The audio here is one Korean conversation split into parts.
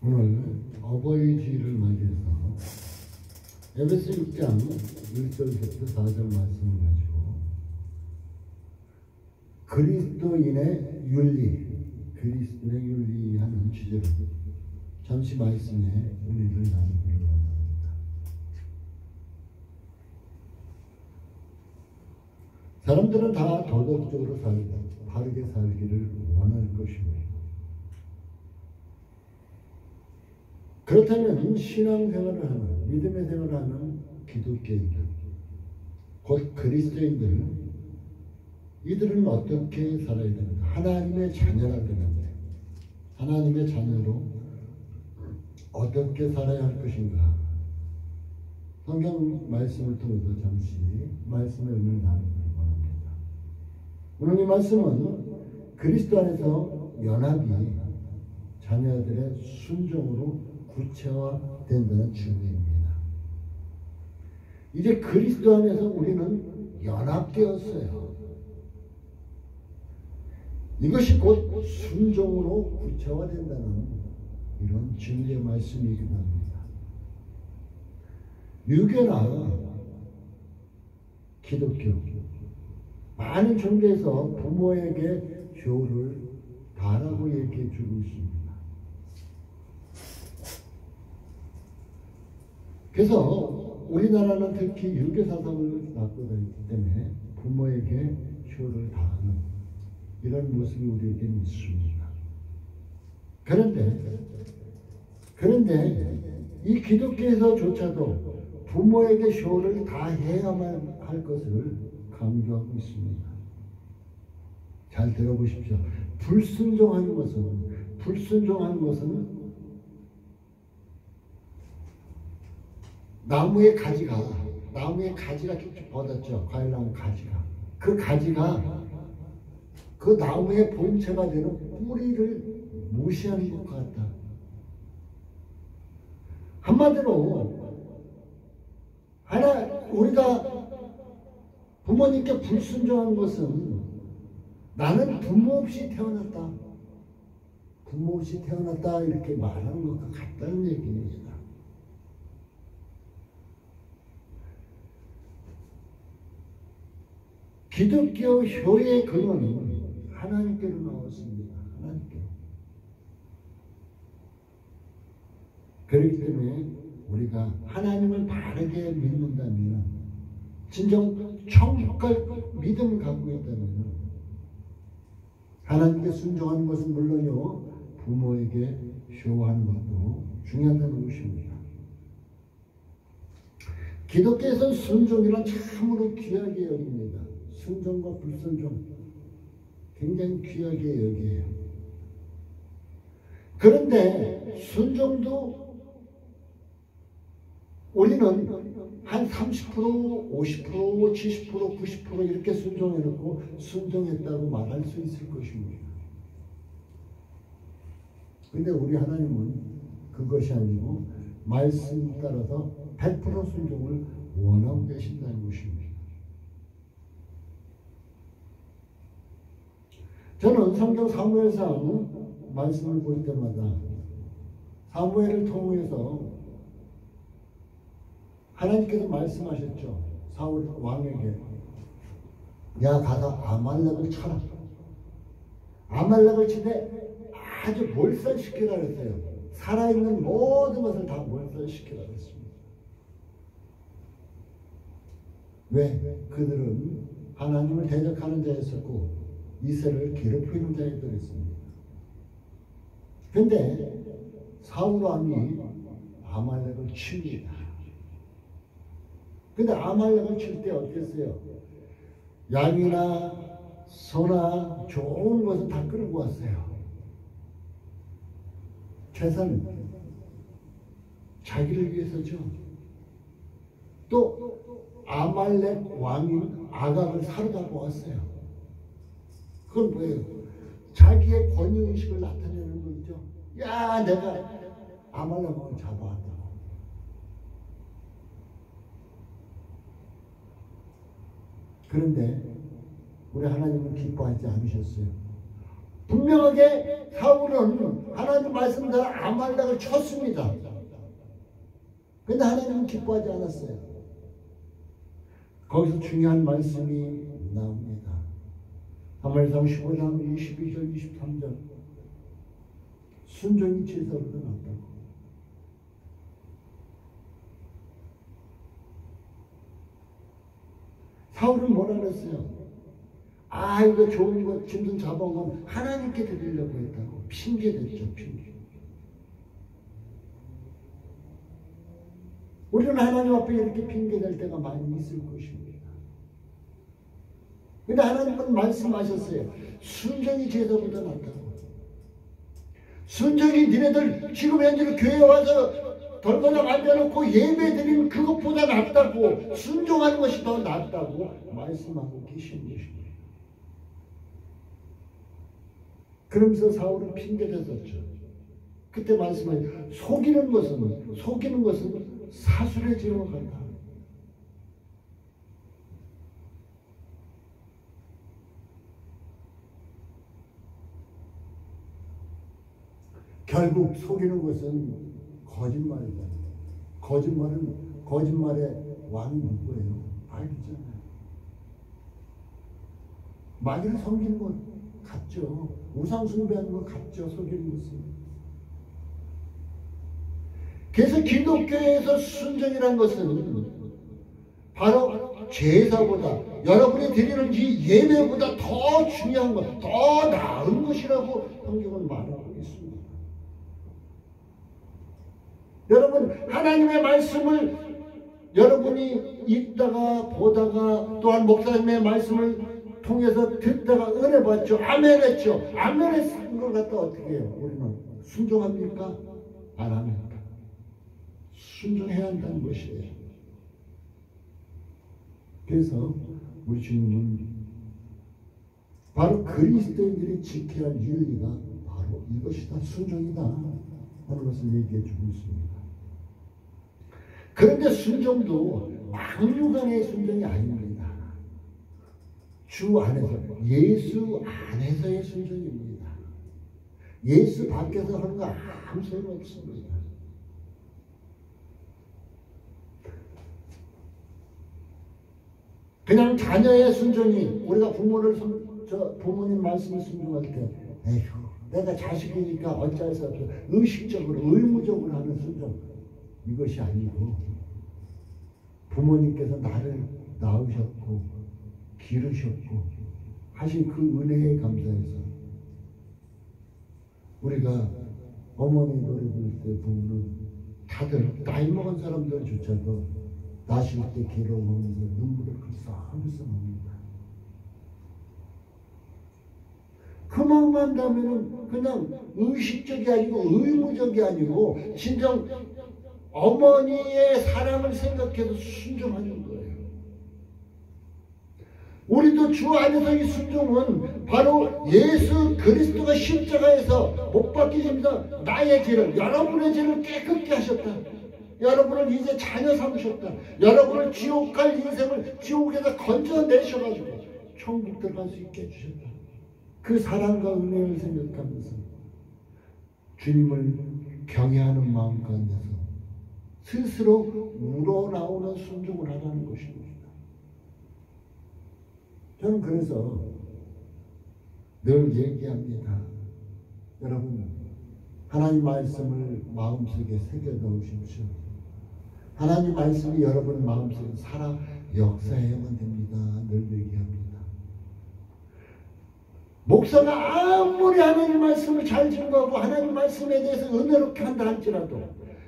오늘 어버이주일을 맞이해서 에베소 6장 1절부터 4절 말씀을 가지고 그리스도인의 윤리하는 주제로 잠시 말씀에 은혜를 나누기를 원합니다. 사람들은 다 도덕적으로 살고 바르게 살기를 원할 것입니다. 그렇다면 신앙생활을 하는, 믿음의 생활을 하는 기독교인들, 곧 그리스도인들, 이들은 어떻게 살아야 되는가? 하나님의 자녀라 되는데 하나님의 자녀로 어떻게 살아야 할 것인가? 성경 말씀을 통해서 잠시 말씀의 은혜를 나누기를 원합니다. 오늘 이 말씀은 그리스도 안에서 연합이 자녀들의 순종으로 구체화된다는 주제입니다. 이제 그리스도 안에서 우리는 연합되었어요. 이것이 곧 순종으로 구체화된다는 이런 진리의 말씀이기도 합니다. 유교나 기독교, 많은 종교에서 부모에게 효를 다하라고 얘기해 주고 있습니다. 그래서 우리나라는 특히 유교 사상을 갖고 있기 때문에 부모에게 효를 다하는 이런 모습이 우리에게 있습니다. 그런데 이 기독교에서조차도 부모에게 효를 다해야만 할 것을 강조하고 있습니다. 잘 들어보십시오. 불순종하는 것은 나무의 가지가 쭉쭉 뻗었죠. 과일나무 가지가. 그 가지가 그 나무의 본체가 되는 뿌리를 무시하는 것 같다. 한마디로 우리가 부모님께 불순종한 것은 나는 부모 없이 태어났다 이렇게 말하는 것과 같다는 얘기입니다. 기독교 효의 근원은 하나님께로 나왔습니다. 하나님께로. 그렇기 때문에 우리가 하나님을 바르게 믿는다면, 진정 천국갈 믿음을 갖고 있다면, 하나님께 순종하는 것은 물론요, 부모에게 효하는 것도 중요하다는 것입니다. 기독교에서는 순종이란 참으로 귀하게 여깁니다. 순종과 불순종 굉장히 귀하게 여겨요. 그런데 순종도 우리는 한 30%, 50%, 70%, 90% 이렇게 순종해놓고 순종했다고 말할 수 있을 것입니다. 근데 우리 하나님은 그것이 아니고 말씀 따라서 100% 순종을 원하고 계신다는 것입니다. 저는 성경 사무엘상 말씀을 볼 때마다 사무엘을 통해서 하나님께서 말씀하셨죠. 사울 왕에게, 야 가서 아말렉을 쳐라. 아말렉을 치되 아주 몰살시키라 그랬어요. 살아있는 모든 것을 다 몰살시키라 그랬습니다. 왜? 그들은 하나님을 대적하는 자였었고 이스라엘을 괴롭히는 자들이었습니다. 그런데 사울 왕이 아말렉을 칩니다. 근데 아말렉을 칠 때 어땠어요? 양이나 소나 좋은 것은 다 끌고 왔어요. 재산, 자기를 위해서죠. 또 아말렉 왕인 아각을 사러 잡고 왔어요. 그건 뭐예요? 자기의 권위의식을 나타내는 거죠. 야, 내가 아말렉을 잡아왔다고. 그런데 우리 하나님은 기뻐하지 않으셨어요. 분명하게 사울은 하나님 말씀대로 아말렉을 쳤습니다. 근데 하나님은 기뻐하지 않았어요. 거기서 중요한 말씀이 나옵니다. 사무엘상 15장 22절 23절. 순종이 제사보다 낫다고. 사울은 뭐라 그랬어요? 아, 이거 좋은 거 짐승 잡아온 건 하나님께 드리려고 했다고 핑계댔죠. 핑계. 우리는 하나님 앞에 이렇게 핑계댈 때가 많이 있을 것입니다. 근데 하나님은 말씀하셨어요. 순종이 제사보다 낫다고. 순종이 니네들 지금 현재 교회에 와서 덜거나 앉아놓고 예배 드리는 그것보다 낫다고. 순종하는 것이 더 낫다고 말씀하고 계신 것입니다. 그러면서 사울은 핑계대었죠. 그때 말씀하신 속이는 것은 사술의 죄와 같다. 결국 속이는 것은 거짓말이다. 거짓말의 왕이 누구예요? 마귀잖아요. 마귀를 섬기는 것 같죠. 우상 숭배하는 것 같죠. 속이는 것은. 그래서 기독교에서 순종이라는 것은 바로 제사보다 여러분이 드리는 이 예배보다 더 중요한 것, 더 나은 것이라고 성경은 말하고 있습니다. 여러분, 하나님의 말씀을 여러분이 읽다가 보다가 또한 목사님의 말씀을 통해서 듣다가 은혜 받죠. 아멘 했죠. 아멘 했은 것 같다 어떻게 해요? 우리는 순종합니까? 안 합니까? 순종해야 한다는 것이에요. 그래서 우리 주님은 바로 그리스도인들이 지켜야 할 윤리가 바로 이것이다. 순종이다 하는 것을 얘기해 주고 있습니다. 그런데 순종도 막무가내의 순종이 아닙니다. 주 안에서, 예수 안에서의 순종입니다. 예수 밖에서 하는 거 아무 소용 없습니다. 그냥 자녀의 순종이, 우리가 부모님 말씀을 순종할 때, 에휴, 내가 자식이니까 어쩔 수 없어. 의식적으로, 의무적으로 하는 순종. 이것이 아니고, 부모님께서 나를 낳으셨고, 기르셨고, 하신 그 은혜에 감사해서, 우리가 어머니 노래 부를 때 보면, 다들, 나이 먹은 사람들조차도, 나실 때 괴로워하면서 눈물을 글썽글썽합니다. 그 마음 한다면 그냥 의식적이 아니고 의무적이 아니고 진정 어머니의 사랑을 생각해서 순종하는 거예요. 우리도 주 안에서 이 순종은 바로 예수 그리스도가 십자가에서 못 박히십니다. 나의 죄를, 여러분의 죄를 깨끗게 하셨다. 여러분을 이제 자녀 삼으셨다. 여러분을 지옥 갈 인생을 지옥에서 건져내셔가지고 천국 들어갈 수 있게 해주셨다. 그 사랑과 은혜를 생각하면서 주님을 경외하는 마음 가운데서 스스로 우러나오는 순종을 하라는 것입니다. 저는 그래서 늘 얘기합니다. 여러분, 하나님 말씀을 마음속에 새겨 넣으십시오. 하나님 말씀이 여러분 마음속에 살아 역사해야만 됩니다. 늘 얘기합니다. 목사가 아무리 하나님 말씀을 잘 증거하고 하나님 말씀에 대해서 은혜롭게 한다 할지라도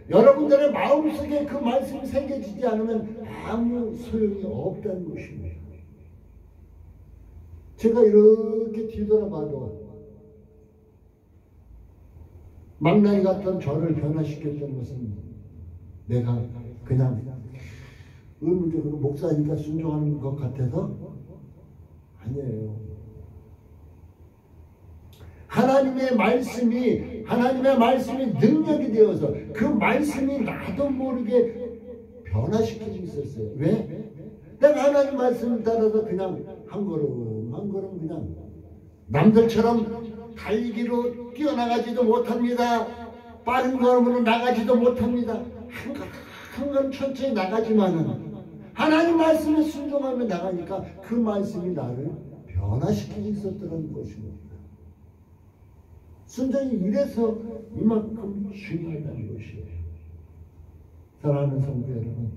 여러분들의 마음속에 그 말씀이 새겨지지 않으면 아무 소용이 없다는 것입니다. 제가 이렇게 뒤돌아봐도 망나니 같은 저를 변화시켰던 것은 내가 그냥 의무적으로 목사니까 순종하는 것 같아서 아니에요. 하나님의 말씀이 능력이 되어서 그 말씀이 나도 모르게 변화시키고 있었어요. 왜? 내가 하나님 말씀을 따라서 그냥 한 걸음 그냥 남들처럼 달리기로 뛰어나가지도 못합니다. 빠른 걸음으로 나가지도 못합니다. 한 걸음 천천히 나가지만은 하나님 말씀에 순종하며 나가니까 그 말씀이 나를 변화시키고 있었다는 것입니다. 순종이 이래서 이만큼 중요하다는 것이에요. 사랑하는 성도 여러분,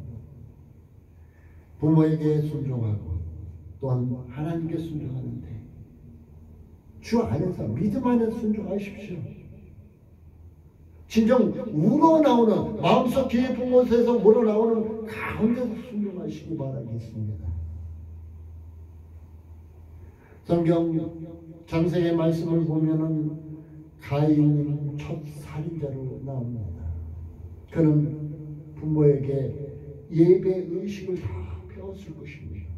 부모에게 순종하고 또한 하나님께 순종하는데 주 안에서 믿음 안에서 순종하십시오. 진정 우러나오는 마음속 깊은 곳에서 우러나오는 가운데서 순종하시기 바라겠습니다. 성경 창세기 말씀을 보면은 가인은 첫 살인자로 나옵니다. 그는 부모에게 예배 의식을 다 배웠을 것입니다.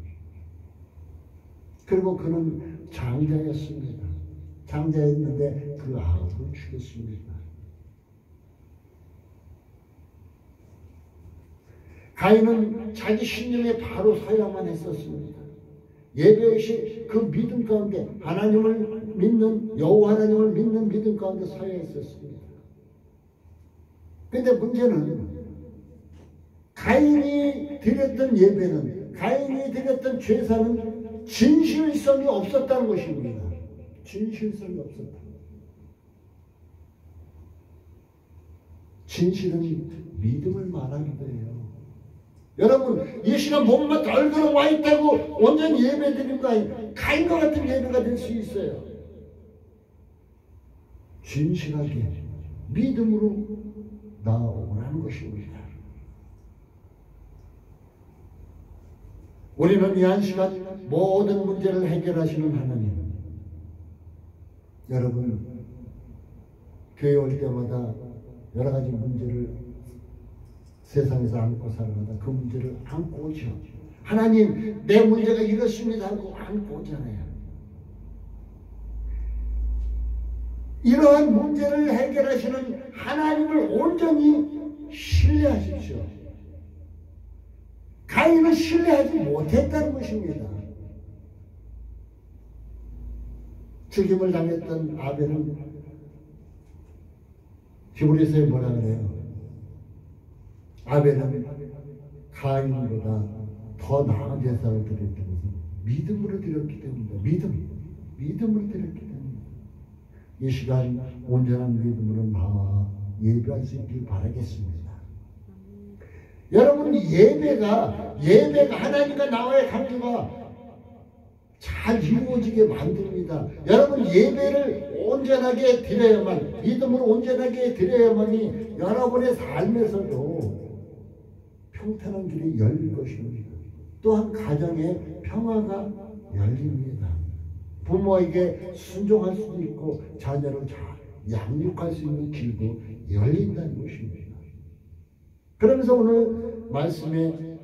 그리고 그는 장자였습니다. 장자였는데 그 아우를 죽였습니다. 가인은 자기 신념에 바로 서야만 했었습니다. 예배의식 그 믿음 가운데 하나님을 믿는 여호와 하나님을 믿는 믿음 가운데 서야 했었습니다. 그런데 문제는 가인이 드렸던 예배는 가인이 드렸던 제사는 진실성이 없었다는 것입니다. 진실성이 없었다. 진실은 믿음을 말하기도 해요. 여러분 이 시간 몸만 덜그러 와 있다고 온전히 예배 드리는 거 아니에요. 가인과 같은 예배가 될 수 있어요. 진실하게 믿음으로 나오라는 것입니다. 우리는 이 한 시간 모든 문제를 해결하시는 하나님, 여러분 교회 올 때마다 여러 가지 문제를 세상에서 안고 살아가다 그 문제를 안고 오죠. 하나님 내 문제가 이렇습니다 하고 안고 오잖아요. 이러한 문제를 해결하시는 하나님을 온전히 신뢰하십시오. 가인은 신뢰하지 못했다는 것입니다. 죽임을 당했던 아벨은 히브리서에 뭐라 그래요? 아벨은 가인보다 더 나은 제사를 드렸던 것은 믿음으로 드렸기 때문입니다. 믿음으로 드렸기 때문입니다. 이 시간 온전한 믿음으로 나와 예배할 수 있길 바라겠습니다. 여러분 예배가 하나님과 나와의 관계가 잘 이루어지게 만듭니다. 여러분 예배를 온전하게 드려야만, 믿음으로 온전하게 드려야만이 여러분의 삶에서도 평탄한 길이 열릴 것입니다. 또한 가정의 평화가 열립니다. 부모에게 순종할 수도 있고 자녀를 잘 양육할 수 있는 길도 열린다는 것입니다. 그러면서 오늘 말씀에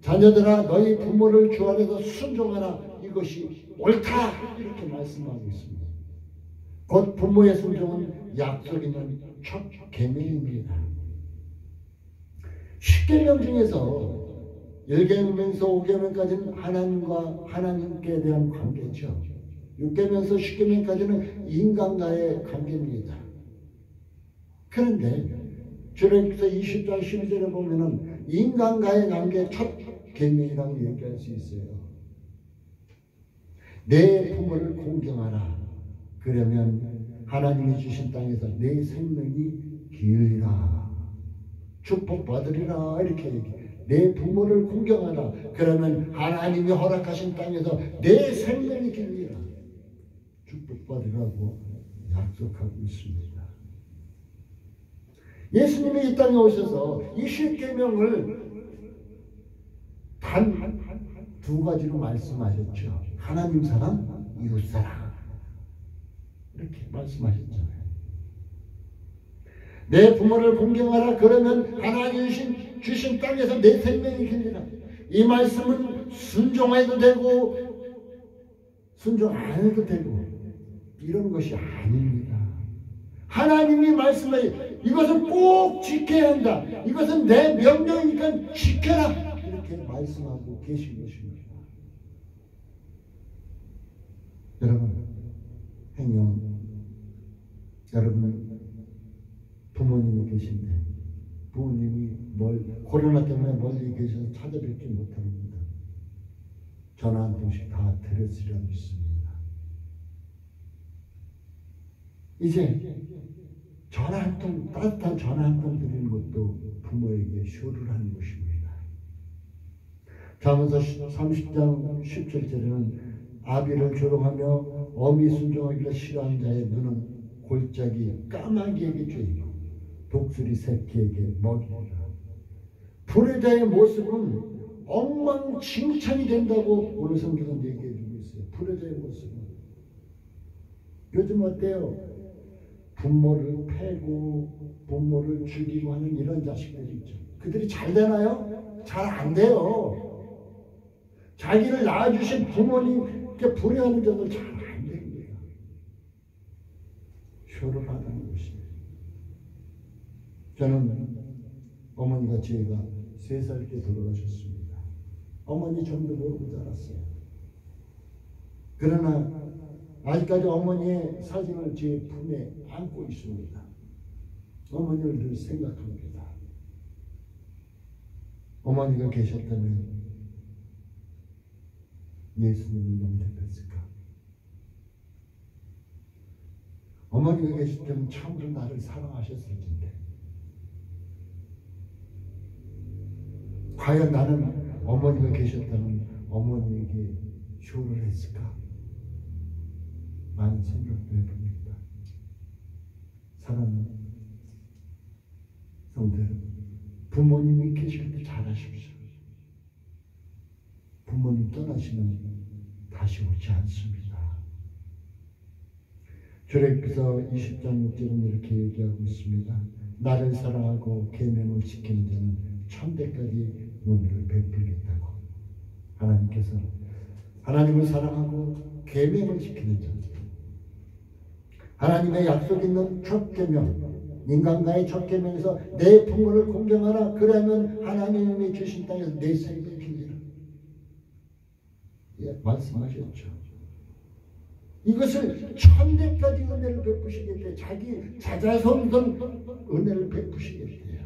자녀들아 너희 부모를 주 안에서 순종하라, 이것이 옳다, 이렇게 말씀하고 있습니다. 곧 부모의 순종은 약속 있는 첫 계명입니다. 10계명 중에서 1계명에서 5계명까지는 하나님과 하나님께 대한 관계죠. 6계명에서 10계명까지는 인간과의 관계입니다. 그런데 출애굽기서 20장 12절에 보면은 인간과의 관계 첫 계명이라고 얘기할 수 있어요. 내 부모를 공경하라. 그러면 하나님이 주신 땅에서 내 생명이 길리라, 축복받으리라, 이렇게 얘기해요. 내 부모를 공경하라. 그러면 하나님이 허락하신 땅에서 내 생명이 길리라, 축복받으라고 약속하고 있습니다. 예수님이 이 땅에 오셔서 이 10계명을 단 두 가지로 말씀하셨죠. 하나님 사랑, 이웃 사랑, 이렇게 말씀하셨잖아요. 내 부모를 공경하라. 그러면 하나님이 주신 땅에서 내 생명이 길리라. 이 말씀은 순종해도 되고 순종 안 해도 되고 이런 것이 아닙니다. 하나님이 말씀해 이것은 꼭 지켜야 한다, 이것은 내 명령이니까 지켜라, 이렇게 말씀하고 계신 것입니다. 여러분 행여 여러분 부모님이 계신데 부모님이 코로나 때문에 멀리 계셔서 찾아뵙지 못합니다. 전화 한 통씩 다 드렸으리라 믿습니다. 이제 전화 한 통, 따뜻한 전화 한 통 드리는 것도 부모에게 쇼를 하는 것입니다. 잠언서 30장 17절에는 아비를 조롱하며 어미 순종하기를 싫어하는 자의 눈은 골짜기 까마귀에게 죄이고 독수리 새끼에게 먹이리라. 불의자의 모습은 엉망진창이 된다고 오늘 성경은 얘기해 주고 있어요. 불의자의 모습은. 요즘 어때요? 부모를 패고 부모를 죽이고 하는 이런 자식들이 있죠. 그들이 잘 되나요? 잘 안 돼요. 자기를 낳아주신 부모님께 불의하는 자들 잘 안 됩니다. 쇼를 하는 것입니다. 저는 어머니가 제가 3살 때 돌아가셨습니다. 어머니 전도 모르고 자랐어요. 그러나 아직까지 어머니의 사진을 제 품에 안고 있습니다. 어머니를 늘 생각합니다. 어머니가 계셨다면 예수님이 영접했을까? 어머니가 계실 때는 참으로 나를 사랑하셨을 텐데 과연 나는 어머니가 계셨다면 어머니에게 쇼를 했을까? 많은 생각도 해봅니다. 사랑하는 성도들, 부모님이 계실 때 잘하십시오. 부모님 떠나시면 다시 오지 않습니다. 출애굽기서 20장 6절은 이렇게 얘기하고 있습니다. 나를 사랑하고 계명을 지키는 자는 천대까지 은혜를 베풀겠다고. 하나님께서 하나님을 사랑하고 계명을 지키는 자, 하나님의 약속 있는 첫 계명, 인간과의 첫 계명에서 내 부모를 공경하라. 그러면 하나님이 주신 땅에서 내 생을 빌리라. 예, 말씀하셨죠. 이것을 천대까지 은혜를 베푸시겠대요. 자기 자자손손 은혜를 베푸시겠대요.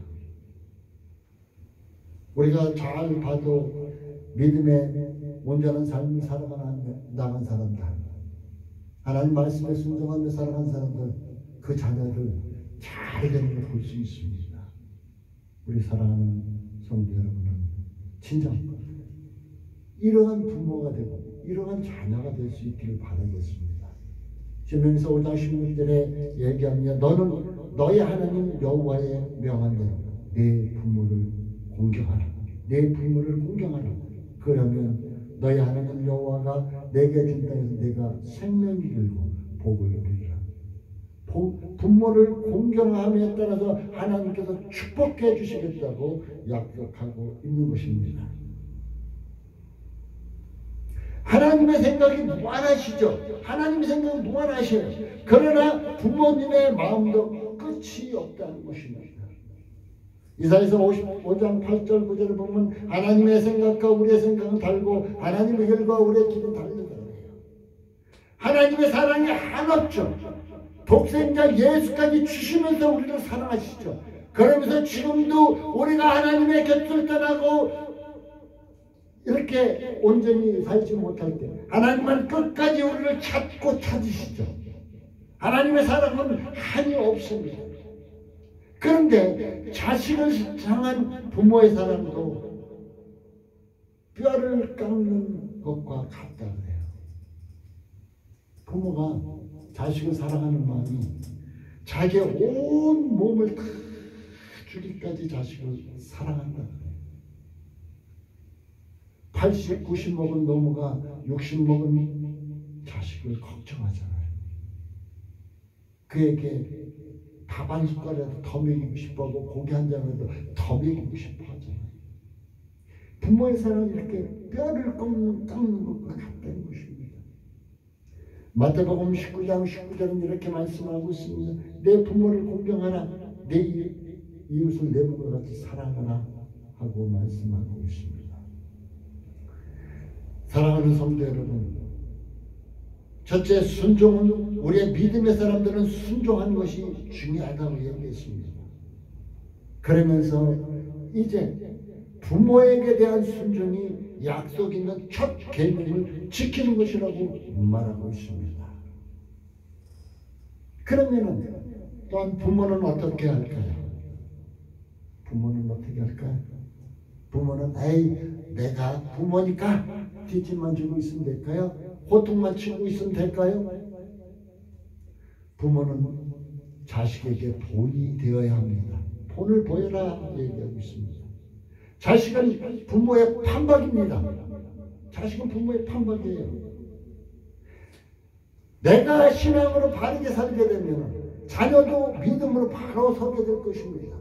우리가 잘 봐도 믿음의 온전한 삶을 살아가는 사람들, 하나님 말씀에 순종하며 살아가는 사람들, 그 자녀들 잘 되는 걸 볼 수 있습니다. 우리 사랑하는 성도 여러분은 진정 이러한 부모가 되고 이러한 자녀가 될 수 있기를 바라겠습니다. 신명기서 5장 16절에 얘기하며 너는 너의 하나님 여호와의 명한 대로 내 부모를 공경하라. 내 부모를 공경하라. 그러면 너의 하나님 여호와가 내게 준 땅에서 내가 생명이 길고 복을 누리리라. 부모를 공경함에 따라서 하나님께서 축복해 주시겠다고 약속하고 있는 것입니다. 하나님의 생각이 무한하시죠. 하나님의 생각은 무한하셔요. 그러나 부모님의 마음도 끝이 없다는 것입니다. 이사야서 55장 8절 9절을 보면 하나님의 생각과 우리의 생각은 다르고 하나님의 길과 우리의 길은 다르다고 해요. 하나님의 사랑이 한없죠. 독생자 예수까지 주시면서 우리를 사랑하시죠. 그러면서 지금도 우리가 하나님의 곁을 떠나고 이렇게 온전히 살지 못할 때 하나님은 끝까지 우리를 찾고 찾으시죠. 하나님의 사랑은 한이 없습니다. 그런데 자식을 향한 부모의 사랑도 뼈를 깎는 것과 같다고 해요. 부모가 자식을 사랑하는 마음이 자기의 온 몸을 다 주기까지 자식을 사랑한다고 해요. 80, 90 먹은 노모가 60 먹은 자식을 걱정하잖아요. 그에게 밥 한 숟갈이라도 더 먹이고 싶어하고 고기 한 장이라도 더 먹이고 싶어 하잖아요. 부모의 사랑이 이렇게 뼈를 깎는 것과 같다는 것입니다. 마태복음 19장 19절은 이렇게 말씀하고 있습니다. 내 부모를 공경하라. 내 이웃을 내 몸과 같이 사랑하라 하고 말씀하고 있습니다. 사랑하는 성도 여러분, 첫째, 순종은 우리의 믿음의 사람들은 순종하는 것이 중요하다고 얘기했습니다. 그러면서 이제 부모에게 대한 순종이 약속 있는 첫 계명을 지키는 것이라고 말하고 있습니다. 그러면은 또한 부모는 어떻게 할까요? 부모는 어떻게 할까요? 부모는 에이 내가 부모니까 뒷짐만 주고 있으면 될까요? 호통만 치고 있으면 될까요? 부모는 자식에게 본이 되어야 합니다. 본을 보여라 얘기하고 있습니다. 자식은 부모의 판박입니다. 자식은 부모의 판박이에요. 내가 신앙으로 바르게 살게 되면 자녀도 믿음으로 바로 서게 될 것입니다.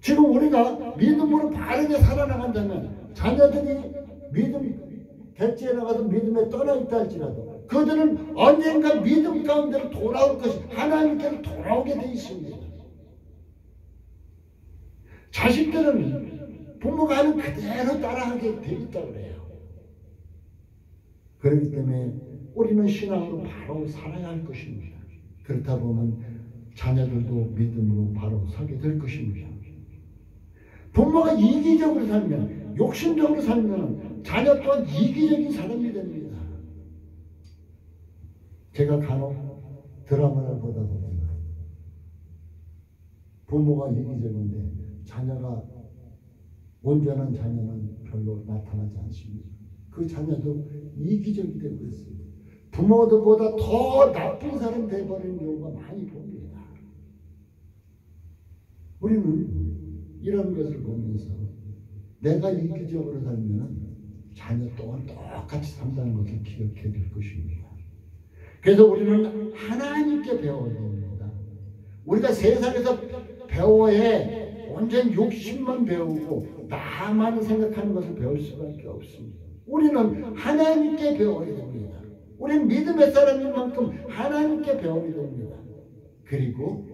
지금 우리가 믿음으로 바르게 살아나간다면 자녀들이 믿음 객지에 나가서 믿음에 떠나 있다 할지라도 그들은 언젠가 믿음 가운데로 돌아올 것이 하나님께로 돌아오게 되어 있습니다. 자식들은 부모가 하는 그대로 따라하게 되어 있다고 그래요. 그렇기 때문에 우리는 신앙으로 바로 살아야 할 것입니다. 그렇다 보면 자녀들도 믿음으로 바로 서게 될 것입니다. 부모가 이기적으로 살면, 욕심적으로 살면 자녀 또한 이기적인 사람이 됩니다. 제가 간혹 드라마를 보다 보면 부모가 이기적인데 자녀가 온전한 자녀는 별로 나타나지 않습니다. 그 자녀도 이기적이 되고 있습니다. 부모들보다 더 나쁜 사람이 되어버리는 경우가 많이 봅니다. 우리는 이런 것을 보면서 내가 이기적으로 살면 자녀 또한 똑같이 산다는 것을 기억해야 될 것입니다. 그래서 우리는 하나님께 배워야 됩니다. 우리가 세상에서 배워야 온전히 욕심만 배우고 나만 생각하는 것을 배울 수밖에 없습니다. 우리는 하나님께 배워야 됩니다. 우리는 믿음의 사람인 만큼 하나님께 배워야 됩니다. 그리고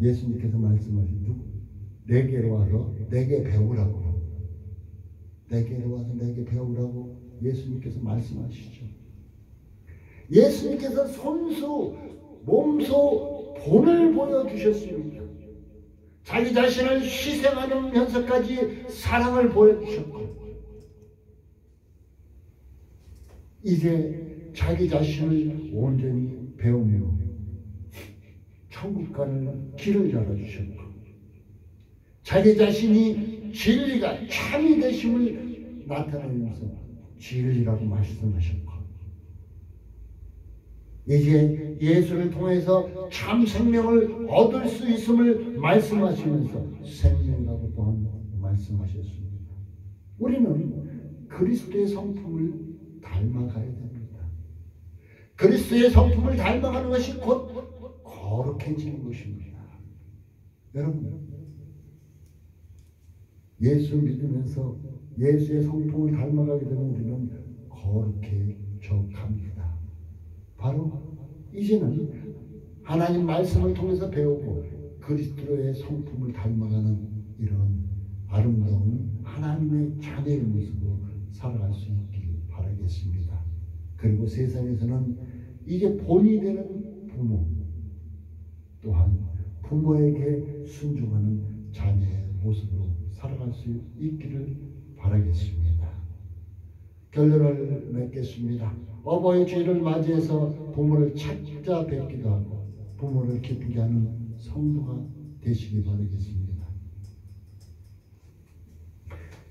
예수님께서 말씀하신 내게로 와서 내게 배우라고, 내게로 와서 내게 배우라고 예수님께서 말씀하시죠. 예수님께서 손수 몸소 본을 보여주셨습니다. 자기 자신을 희생하면서까지 사랑을 보여주셨고 이제 자기 자신을 온전히 배우며 천국 가는 길을 열어주셨고 자기 자신이 진리가 참이 되심을 나타내면서 진리라고 말씀하셨고 이제 예수를 통해서 참 생명을 얻을 수 있음을 말씀하시면서 생명이라고 또한 말씀하셨습니다. 우리는 그리스도의 성품을 닮아가야 됩니다. 그리스도의 성품을 닮아가는 것이 곧 거룩해지는 것입니다. 여러분, 예수 믿으면서 예수의 성품을 닮아가게 되면 우리는 거룩해져 갑니다. 바로 이제는 하나님 말씀을 통해서 배우고 그리스도의 성품을 닮아가는 이런 아름다운 하나님의 자녀의 모습으로 살아갈 수 있길 바라겠습니다. 그리고 세상에서는 이제 본이 되는 부모 또한 부모에게 순종하는 자녀의 모습으로 살아갈 수 있기를 바라겠습니다. 결론을 맺겠습니다. 어버이 주일을 맞이해서 부모를 찾아뵙기도 하고 부모를 기쁘게 하는 성도가 되시기 바라겠습니다.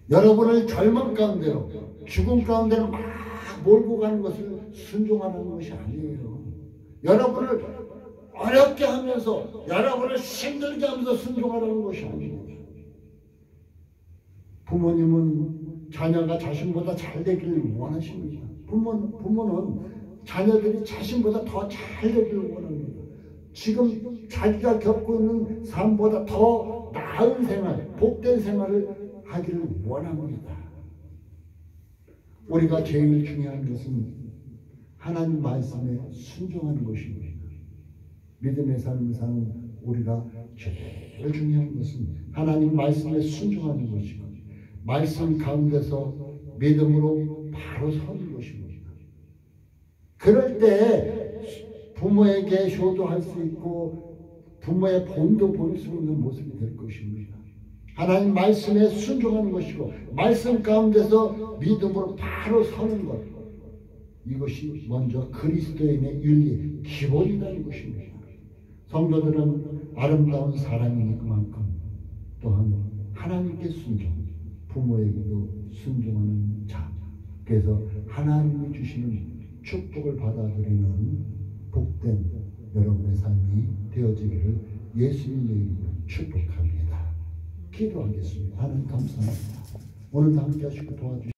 여러분을 절망 가운데로 죽음 가운데로 막 몰고 가는 것을 순종하는 것이 아니에요. 여러분을 어렵게 하면서 여러분을 힘들게 하면서 순종하는 것이 아닙니다. 부모님은 자녀가 자신보다 잘 되기를 원하십니다. 부모는 자녀들이 자신보다 더 잘 되기를 원합니다. 지금 자기가 겪고 있는 삶보다 더 나은 생활, 복된 생활을 하기를 원합니다. 우리가 제일 중요한 것은 하나님 말씀에 순종하는 것입니다. 믿음의 삶을 사는 우리가 제일 중요한 것은 하나님 말씀에 순종하는 것이고 말씀 가운데서 믿음으로 바로 서는 것입니다. 그럴 때 부모에게 효도할 수 있고 부모의 본도 볼 수 있는 모습이 될 것입니다. 하나님 말씀에 순종하는 것이고 말씀 가운데서 믿음으로 바로 서는 것, 이것이 먼저 그리스도인의 윤리 기본이라는 것입니다. 성도들은 아름다운 사람이니 그만큼 또한 하나님께 순종, 부모에게도 순종하는 자, 그래서 하나님이 주시는 축복을 받아들이는 복된 여러분의 삶이 되어지기를 예수님의 이름으로 축복합니다. 기도하겠습니다. 하나님 감사합니다. 오늘도 함께 하시고 도와주시고